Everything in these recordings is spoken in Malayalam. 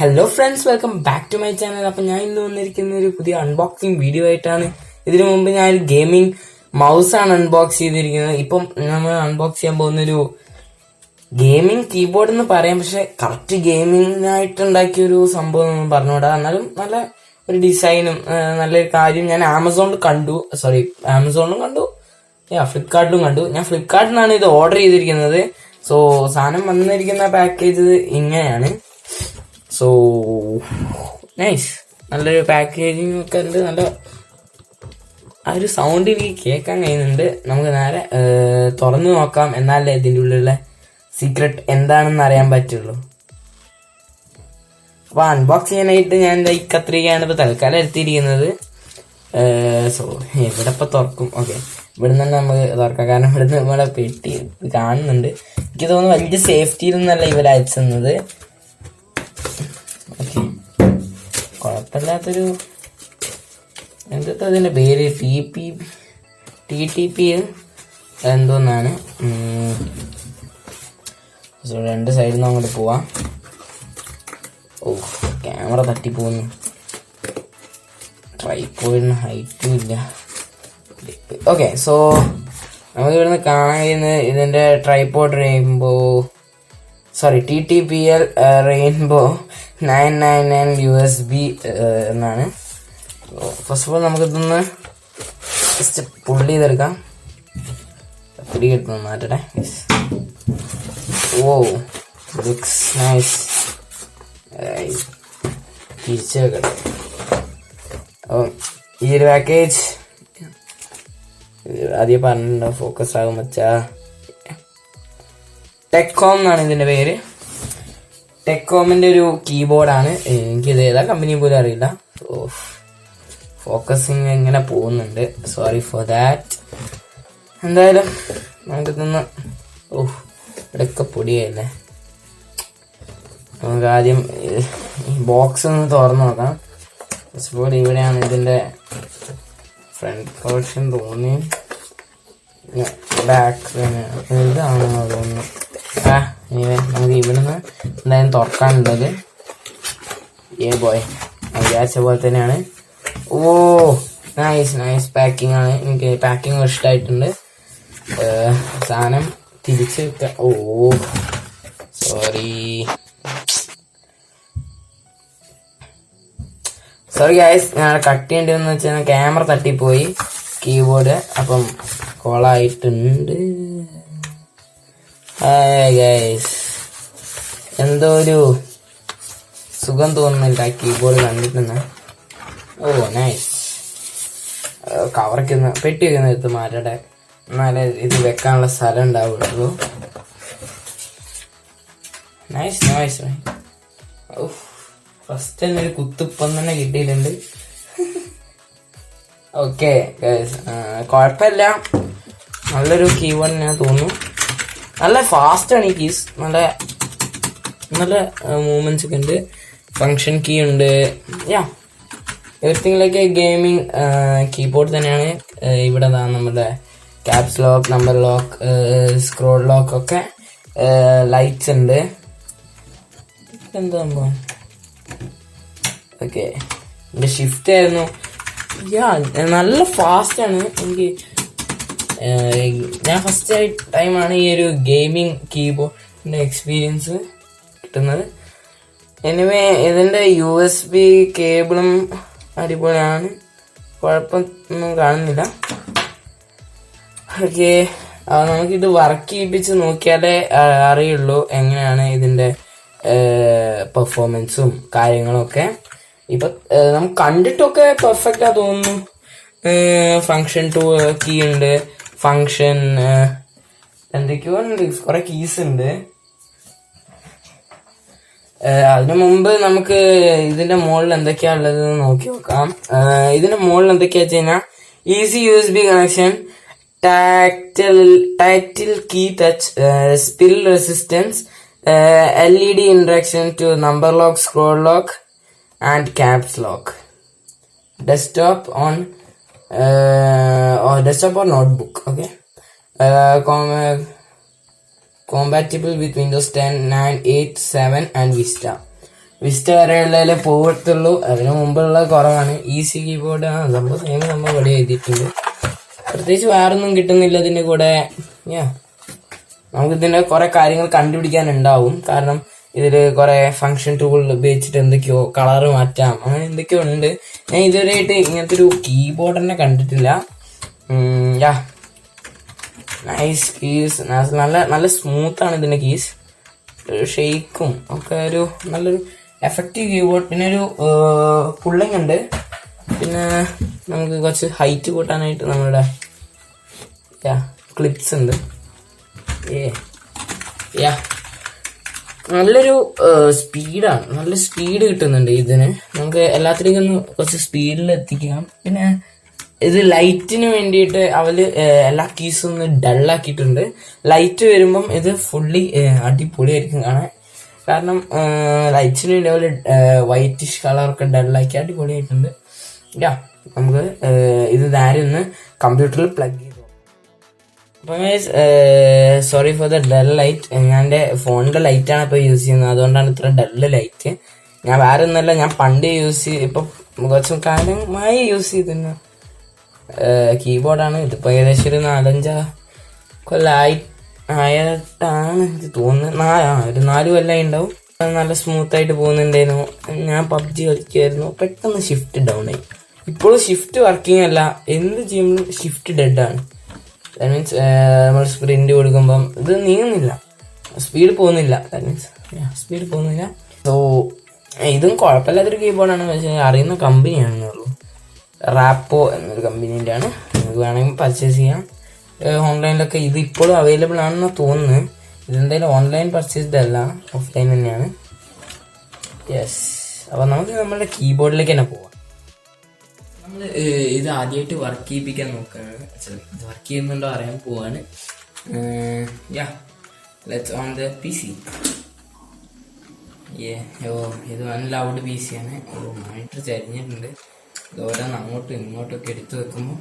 Hello friends, welcome back to my channel. അപ്പം ഞാൻ ഇന്ന് വന്നിരിക്കുന്ന ഒരു പുതിയ അൺബോക്സിങ് വീഡിയോ ആയിട്ടാണ്. ഇതിനു മുമ്പ് ഞാൻ ഒരു ഗെയിമിംഗ് മൗസാണ് അൺബോക്സ് ചെയ്തിരിക്കുന്നത്. ഇപ്പം നമ്മൾ അൺബോക്സ് ചെയ്യാൻ പോകുന്നൊരു ഗെയിമിംഗ് കീബോർഡ് എന്ന് പറയാം, പക്ഷെ കറക്റ്റ് ഗെയിമിങ്ങിനായിട്ട് ഉണ്ടാക്കിയൊരു സംഭവം ഒന്നും പറഞ്ഞുകൂടാ. എന്നാലും നല്ല ഒരു ഡിസൈനും നല്ലൊരു കാര്യം ഞാൻ ആമസോണിലും കണ്ടു. ഫ്ലിപ്കാർട്ടിലും കണ്ടു. ഞാൻ ഫ്ലിപ്കാർട്ടിനാണ് ഇത് ഓർഡർ ചെയ്തിരിക്കുന്നത്. സോ സാധനം വന്നിരിക്കുന്ന പാക്കേജ് ഇങ്ങനെയാണ്. സോ നൈസ്, നല്ലൊരു പാക്കേജിങ് ഒക്കെ ഉണ്ട്. നല്ല ആ ഒരു സൗണ്ട് എനിക്ക് കേൾക്കാൻ കഴിയുന്നുണ്ട്. നമുക്ക് നേരെ തുറന്നു നോക്കാം, എന്നാലേ ഇതിൻ്റെ ഉള്ളിലുള്ള സീക്രട്ട് എന്താണെന്ന് അറിയാൻ പറ്റുള്ളൂ. അപ്പൊ അൺബോക്സ് ചെയ്യാനായിട്ട് ഞാൻ എന്താ ഈ കത്രികയാണ് ഇപ്പൊ തൽക്കാലം എടുത്തിരിക്കുന്നത്. സോ ഇവിടെ ഇപ്പൊ തുറക്കും. ഓക്കെ, ഇവിടെ നിന്ന് തന്നെ നമുക്ക് തുറക്കാം, കാരണം ഇവിടെ നിന്ന് നമ്മളെ പെട്ടി കാണുന്നുണ്ട്. എനിക്ക് തോന്നുന്നു വലിയ സേഫ്റ്റിയിലൊന്നല്ല ഇവർ അയച്ചത്. ഓക്കെ, കുഴപ്പമില്ലാത്തൊരു എന്താ അതിന്റെ പേര്, TTP എന്തോന്നാണ്. രണ്ട് സൈഡിൽ നിന്ന് അങ്ങോട്ട് പോവാം. ഓ, ക്യാമറ തട്ടിപ്പോകുന്നു. ട്രൈപോഡിന് ഹൈറ്റും ഇല്ല. ഓക്കെ, സോ നമുക്ക് ഇവിടുന്ന് കാണാൻ കഴിയുന്നത് ഇതിന്റെ ട്രൈപോഡ് TTPL റെയിൻബോ 999 USB എന്നാണ്. ഫസ്റ്റ് ഓഫ് ഓൾ നമുക്കിതൊന്ന് ജസ്റ്റ് പുള്ളി ചെയ്തെടുക്കാം. പിടി കിട്ടുന്നു, മാറ്റട്ടെ. ഓ, ലുക്സ് നൈസ്. തിരിച്ചു വെക്കട്ടെ. അപ്പം ഈ ഒരു പാക്കേജ് ആദ്യം പറഞ്ഞിട്ടുണ്ടോ, ഫോക്കസ് ആകും വെച്ചാ. ടെക്കോം എന്നാണ് ഇതിന്റെ പേര്. ടെക്കോമിന്റെ ഒരു കീബോർഡാണ്. എനിക്കിത് ഏതാ കമ്പനി പോലും അറിയില്ല. ഫോക്കസിങ് എങ്ങനെ പോകുന്നുണ്ട്, സോറി ഫോർ ദാറ്റ്. എന്തായാലും നമുക്കിതൊന്ന്, ഇവിടെയൊക്കെ പൊടിയല്ലേ. നമുക്ക് ആദ്യം ഈ ബോക്സ് ഒന്ന് തുറന്നു നോക്കാം. ഫസ്റ്റ് ഓഫ് ഓൾ ഇവിടെയാണ് ഇതിന്റെ ഫ്രണ്ട് പോർഷൻ തോന്നി. ബാക്ക് ഇതാണെന്ന് തോന്നുന്നു. നമുക്ക് ഇവിടുന്ന് എന്തായാലും തുറക്കാനുള്ളത്. ബോയ്, വിചാരിച്ച പോലെ തന്നെയാണ്. ഓ, നൈസ് പാക്കിംഗ് ആണ്. എനിക്ക് പാക്കിംഗ് ഇഷ്ടമായിട്ടുണ്ട്. സാധനം തിരിച്ച് വെക്കാം. സോറി ഗൈസ്, ഞാൻ കട്ട് ചെയ്യേണ്ടി വന്നു വെച്ചാൽ ക്യാമറ തട്ടിപ്പോയി, കീബോർഡ് അപ്പം കോളായിട്ടുണ്ട്. ഗൈസ്, എന്തോ ഒരു സുഖം തോന്നുന്നില്ല കീബോർഡ് കണ്ടിട്ടുന്ന. നൈസ്. കവറൊക്കെ പെട്ടിയൊക്കെ ഒന്ന് എടുത്ത് മാറ്റട്ടെ, എന്നാലേ ഇത് വെക്കാനുള്ള സ്ഥലം ഉണ്ടാവുള്ളൂ. നൈസ്. ഫസ്റ്റ് തന്നെ ഒരു കുത്തിപ്പം തന്നെ കിട്ടിയിട്ടുണ്ട്. ഓക്കെ ഗൈസ്, കുഴപ്പമില്ല. നല്ലൊരു കീബോർഡ് ഞാൻ തോന്നുന്നു. നല്ല ഫാസ്റ്റ് ആണ് ഈ കീസ്. നല്ല മൂവ്മെന്റ്സ് ഒക്കെ ഉണ്ട്. ഫങ്ഷൻ കീ ഉണ്ട്. എവറിത്തിങ് ലൈക്ക് ഗെയിമിംഗ് കീബോർഡ് തന്നെയാണ്. ഇവിടെ നമ്മുടെ caps lock, number lock, scroll lock ഒക്കെ, ലൈറ്റ്സ് ഉണ്ട്. എന്താ സംഭവം? ഓക്കെ, എന്റെ ഷിഫ്റ്റ് ആയിരുന്നു. നല്ല ഫാസ്റ്റ് ആണ്. എനിക്ക് ഞാൻ ഫസ്റ്റ് ടൈമാണ് ഈ ഒരു ഗെയിമിംഗ് കീബോർഡിന്റെ എക്സ്പീരിയൻസ് കിട്ടുന്നത്. എനിവേ ഇതിന്റെ USB കേബിളും അടിപൊളിയാണ്, കുഴപ്പമൊന്നും കാണുന്നില്ല. ഓക്കെ, നമുക്കിത് വർക്ക് ചെയ്യിപ്പിച്ച് നോക്കിയാലേ അറിയുള്ളൂ എങ്ങനെയാണ് ഇതിന്റെ പെർഫോമൻസും കാര്യങ്ങളും ഒക്കെ. ഇപ്പൊ നമുക്ക് കണ്ടിട്ടൊക്കെ പെർഫെക്റ്റാ തോന്നുന്നു. ഫങ്ഷൻ കീ ഉണ്ട്, ഫങ്ഷൻ എന്തൊക്കെയോ ഉണ്ട്, കുറെ കീസ് ഉണ്ട്. അതിനു മുമ്പ് നമുക്ക് ഇതിന്റെ മുകളിൽ എന്തൊക്കെയാ ഉള്ളത് നോക്കി നോക്കാം. ഇതിന്റെ മുകളിൽ എന്തൊക്കെയാ വെച്ച് കഴിഞ്ഞാൽ easy USB connection, tactile key touch, spill resistance, LED interaction to number lock, scroll lock and caps lock. Desktop or notebook. Okay, compatible with Windows 10, 9, 8, 7 and Vista. Vista വരെയുള്ളതിലെ പോകത്തുള്ളൂ. അതിന് മുമ്പുള്ള കുറവാണ്. ഈസി കീബോർഡ് സംഭവം സെയിം നമ്മൾ ഇവിടെ എഴുതിയിട്ടുണ്ട്. പ്രത്യേകിച്ച് വേറൊന്നും കിട്ടുന്നില്ല ഇതിന്റെ കൂടെ. നമുക്ക് ഇതിന്റെ കുറെ കാര്യങ്ങൾ കണ്ടുപിടിക്കാനുണ്ടാവും. കാരണം ഇതില് കുറെ ഫങ്ഷൻ ടൂൾ ഉപയോഗിച്ചിട്ട് എന്തൊക്കെയോ കളറ് മാറ്റാം, അങ്ങനെ എന്തൊക്കെയോ ഉണ്ട്. ഞാൻ ഇതുവരെയായിട്ട് ഇങ്ങനത്തെ ഒരു കീബോർഡ് തന്നെ കണ്ടിട്ടില്ല. നൈസ് കീസ്, നല്ല സ്മൂത്ത് ആണ് ഇതിന്റെ കീസ്. ഷെയ്ക്കും ഒക്കെ ഒരു നല്ലൊരു എഫക്റ്റീവ് കീബോർഡ്. പിന്നെ ഒരു പുള്ളിങ് ഉണ്ട്. പിന്നെ നമുക്ക് കുറച്ച് ഹൈറ്റ് കൂട്ടാനായിട്ട് നമ്മളുടെ ക്ലിപ്സ് ഉണ്ട്. നല്ലൊരു സ്പീഡാണ്, നല്ല സ്പീഡ് കിട്ടുന്നുണ്ട് ഇതിന്. നമുക്ക് എല്ലാത്തിലേക്കും ഒന്ന് കുറച്ച് സ്പീഡിൽ എത്തിക്കാം. പിന്നെ ഇത് ലൈറ്റിന് വേണ്ടിയിട്ട് അവര് എല്ലാ കീസും ഒന്ന് ഡള്ളാക്കിയിട്ടുണ്ട്. ലൈറ്റ് വരുമ്പം ഇത് ഫുള്ളി അടിപൊളിയായിരിക്കും കാണാൻ. കാരണം ലൈറ്റ്സിന് വേണ്ടി അവര് വൈറ്റിഷ് കളറൊക്കെ ഡള്ളാക്കി അടിപൊളിയായിട്ടുണ്ട്. നമുക്ക് ഇത് നേരെ ഒന്ന് കമ്പ്യൂട്ടറിൽ പ്ലഗ് ചെയ്തു. അപ്പം sorry for the del light. ഞാൻ എൻ്റെ ഫോണിൻ്റെ ലൈറ്റാണ് ഇപ്പോൾ യൂസ് ചെയ്യുന്നത്, അതുകൊണ്ടാണ് ഇത്ര ഡല്ല് ലൈറ്റ്. ഞാൻ വേറെ ഒന്നല്ല, ഞാൻ പണ്ട് ഇപ്പം കുറച്ച് കാലമായി യൂസ് ചെയ്തിരുന്ന കീബോർഡാണ്. ഇതിപ്പോൾ ഏകദേശം ഒരു 4-5 കൊല്ലമായിട്ടാണ് ഇത് തോന്നുന്നത്. ഒരു 4 കൊല്ലമായി ഉണ്ടാവും. നല്ല സ്മൂത്തായിട്ട് പോകുന്നുണ്ടായിരുന്നു. ഞാൻ പബ്ജി കളിക്കുമായിരുന്നു. പെട്ടെന്ന് ഷിഫ്റ്റ് ഡൗൺ ആയി. ഇപ്പോഴും ഷിഫ്റ്റ് വർക്കിംഗ് അല്ല, എന്ത് ചെയ്യുമ്പോഴും ഷിഫ്റ്റ് ഡെഡാണ്. ദാറ്റ് മീൻസ് നമ്മൾ സ്പ്രിന്റ് കൊടുക്കുമ്പം ഇത് നീങ്ങുന്നില്ല, സ്പീഡ് പോകുന്നില്ല. ദാറ്റ് മീൻസ് സ്പീഡ് പോകുന്നില്ല. സോ ഇതും കുഴപ്പമില്ലാത്തൊരു കീബോർഡാണ്. പക്ഷേ അറിയുന്ന കമ്പനിയാണെന്നേ ഉള്ളൂ. റാപ്പോ എന്നൊരു കമ്പനീൻ്റെ ആണ്. നിങ്ങൾക്ക് വേണമെങ്കിൽ പർച്ചേസ് ചെയ്യാം. ഓൺലൈനിലൊക്കെ ഇത് ഇപ്പോഴും അവൈലബിൾ ആണെന്ന് തോന്നുന്നു. ഇതെന്തായാലും ഓൺലൈൻ പർച്ചേസ്ഡ് അല്ല, ഓഫ്ലൈൻ തന്നെയാണ്. യെസ്, അപ്പോൾ നമുക്ക് നമ്മുടെ കീബോർഡിലേക്ക് തന്നെ പോവാം. നമ്മൾ ഇത് ആദ്യമായിട്ട് വർക്ക് ചെയ്യിപ്പിക്കാൻ നോക്കുകയാണ്. ഇത് വർക്ക് ചെയ്യുന്നുണ്ടോ അറിയാൻ പോവാണ്. Let's on the PC. ഇത് വൺ ലൗഡ് PC ആണ്. മോണിറ്റർ ചരിഞ്ഞിട്ടുണ്ട്. ഓരോന്ന് അങ്ങോട്ടും ഇങ്ങോട്ടൊക്കെ എടുത്തു വെക്കുമ്പോൾ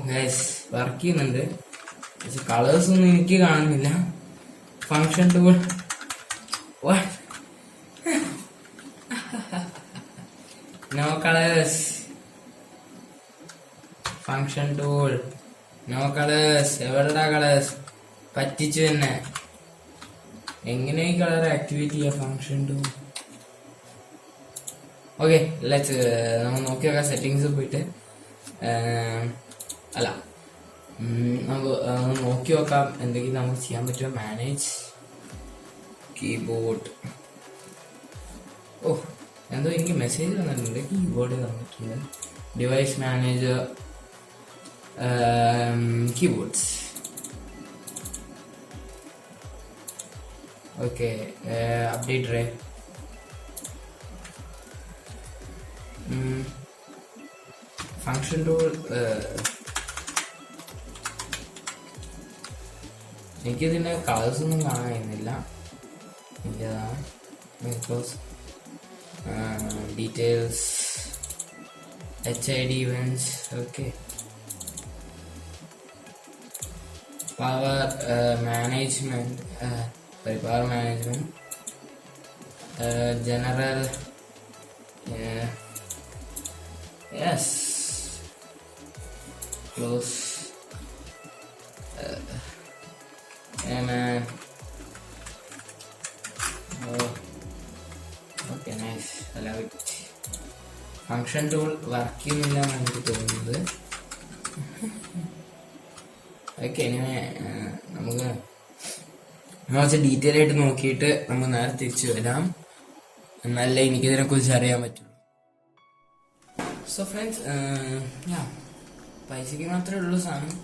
ഗൈസ് വർക്ക് ചെയ്യുന്നുണ്ട്. പക്ഷെ കളേഴ്സ് ഒന്നും എനിക്ക് കാണുന്നില്ല. Function tool no colours. Function tool no colours. എവിടെടാ കളേഴ്സ്? പറ്റിച്ചു തന്നെ. എങ്ങനെ ഈ കളർ ആക്ടിവേറ്റ് ചെയ്യാം ഫങ്ഷൻ ടൂൾ? ഓക്കെ, നമ്മൾ നോക്കി നോക്കാം. സെറ്റിങ്സ് പോയിട്ട് നമുക്ക് നോക്കി നോക്കാം എന്തെങ്കിലും നമുക്ക് ചെയ്യാൻ പറ്റുമോ. Manage keyboard. എന്തോ എനിക്ക് മെസ്സേജ് വന്നിട്ടുണ്ട്. കീബോർഡ് തന്നിട്ടുണ്ട്. Device manager, keyboards. Okay, update drive. Function tool. എനിക്കിതിൻ്റെ കളേഴ്സ് ഒന്നും കാണാൻ കഴിയുന്നില്ല. Because details, HID events. Okay, power management, power management, general. Yes, close. Okay, nice. Function tool work ചെയ്യുന്നില്ല എന്നാണ് എനിക്ക് തോന്നുന്നത്. ഓക്കെ, നമുക്ക് കുറച്ച് ഡീറ്റെയിൽ ആയിട്ട് നോക്കിയിട്ട് നമുക്ക് നേരെ തിരിച്ചു വരാം. എന്നാലേ എനിക്കിതിനെ കുറിച്ച് അറിയാൻ പറ്റുള്ളൂ. സോ ഫ്രണ്ട്സ്, പൈസക്ക് മാത്രമേ ഉള്ളൂ സാധനം.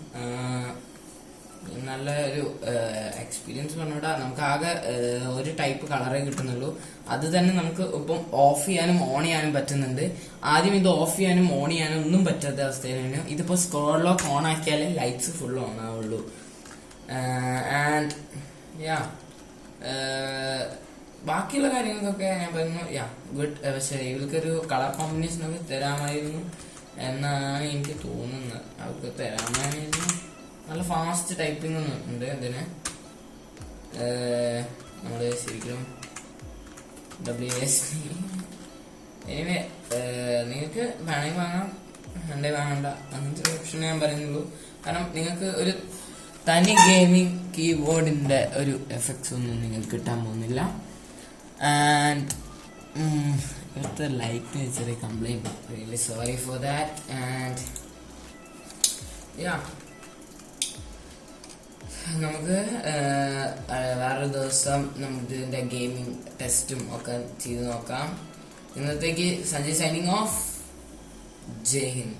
നല്ല ഒരു എക്സ്പീരിയൻസ് പറഞ്ഞുകൂടാ. നമുക്ക് ആകെ ഒരു ടൈപ്പ് കളറേ കിട്ടുന്നുള്ളൂ. അത് തന്നെ നമുക്ക് ഇപ്പം ഓഫ് ചെയ്യാനും ഓൺ ചെയ്യാനും പറ്റുന്നുണ്ട്. ആദ്യം ഇത് ഓഫ് ചെയ്യാനും ഓൺ ചെയ്യാനും ഒന്നും പറ്റാത്ത അവസ്ഥയിലാണ്. ഇതിപ്പോൾ സ്ക്രോൾ ലോക്ക് ഓൺ ആക്കിയാലേ ലൈറ്റ്സ് ഫുൾ ഓൺ ആവുള്ളൂ. ആൻഡ് ബാക്കിയുള്ള കാര്യങ്ങൾക്കൊക്കെ ഞാൻ പറഞ്ഞു ഗുഡ്. പക്ഷെ ഇവർക്കൊരു കളർ കോമ്പിനേഷനൊക്കെ തരാമായിരുന്നു എന്നാണ് എനിക്ക് തോന്നുന്നത്. അവർക്ക് തരാമായിരുന്നു. നല്ല ഫാസ്റ്റ് ടൈപ്പിംഗ് ഉണ്ട് ഇതിന്. നമ്മൾ ശരിക്കും WSD. എനിവേ നിങ്ങൾക്ക് വേണമെങ്കിൽ വാങ്ങാം, വേണ്ടേ വാങ്ങണ്ട, അങ്ങനത്തെ ഓപ്ഷൻ ഞാൻ പറയുന്നുള്ളൂ. കാരണം നിങ്ങൾക്ക് ഒരു തനി ഗെയിമിംഗ് കീബോർഡിൻ്റെ ഒരു എഫക്ട്സ് ഒന്നും നിങ്ങൾക്ക് കിട്ടാൻ പോകുന്നില്ല. ആൻഡ് ഇവിടുത്തെ ലൈറ്റിന് ചെറിയ complaint, really sorry for that. And yeah, നമുക്ക് വേറൊരു ദിവസം നമുക്ക് ഇതിൻ്റെ ഗെയിമിംഗ് ടെസ്റ്റും ഒക്കെ ചെയ്ത് നോക്കാം. ഇന്നത്തേക്ക് സഞ്ജയ് സൈനിങ് ഓഫ്. ജയ് ഹിന്ദ്.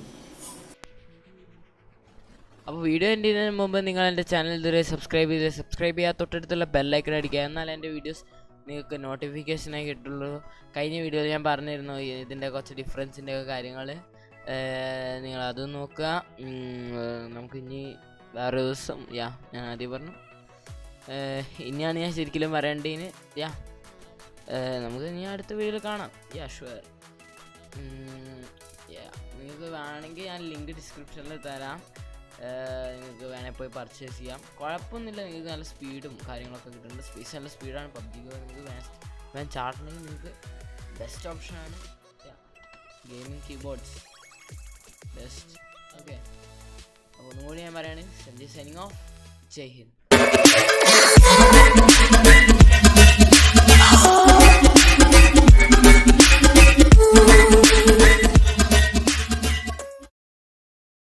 അപ്പോൾ വീഡിയോ എൻ്റെ ചെയ്യുന്നതിന് മുമ്പ് നിങ്ങൾ എൻ്റെ ചാനൽ ഇതുവരെ സബ്സ്ക്രൈബ് ചെയ്യുക, തൊട്ടടുത്തുള്ള ബെല്ലൈക്കൺ അടിക്കുക. എന്നാൽ എൻ്റെ വീഡിയോസ് നിങ്ങൾക്ക് നോട്ടിഫിക്കേഷനായി കിട്ടുള്ളൂ. കഴിഞ്ഞ വീഡിയോയിൽ ഞാൻ പറഞ്ഞിരുന്നു ഇതിൻ്റെ കുറച്ച് ഡിഫറൻസിൻ്റെ ഒക്കെ കാര്യങ്ങൾ, നിങ്ങളതും നോക്കുക. നമുക്കിനി വേറെ ദിവസം ഞാൻ ആദ്യം പറഞ്ഞു, ഇനിയാണ് ഞാൻ ശരിക്കും പറയേണ്ടതിന്. നമുക്ക് ഇനി അടുത്ത വീഡിയോയിൽ കാണാം. ഷുവർ. നിങ്ങൾക്ക് വേണമെങ്കിൽ ഞാൻ ലിങ്ക് ഡിസ്ക്രിപ്ഷനിൽ തരാം, നിങ്ങൾക്ക് വേണമെങ്കിൽ പോയി പർച്ചേസ് ചെയ്യാം. കുഴപ്പമൊന്നുമില്ല, നിങ്ങൾക്ക് നല്ല സ്പീഡും കാര്യങ്ങളൊക്കെ കിട്ടുന്നുണ്ട്. സ്പേസ് നല്ല സ്പീഡാണ്. പബ്ജിക്ക് നിങ്ങൾക്ക് വേണം ചാടണമെങ്കിൽ നിങ്ങൾക്ക് ബെസ്റ്റ് ഓപ്ഷനാണ് ഗെയിമിംഗ് കീബോർഡ്സ് ബെസ്റ്റ്. ഓക്കെ, അപ്പോൾ ഒന്നും കൂടി ഞാൻ പറയുകയാണെങ്കിൽ സഞ്ജയ് സൈനിങ് ഓഫ്. ജയ് ഹിന്ദ്.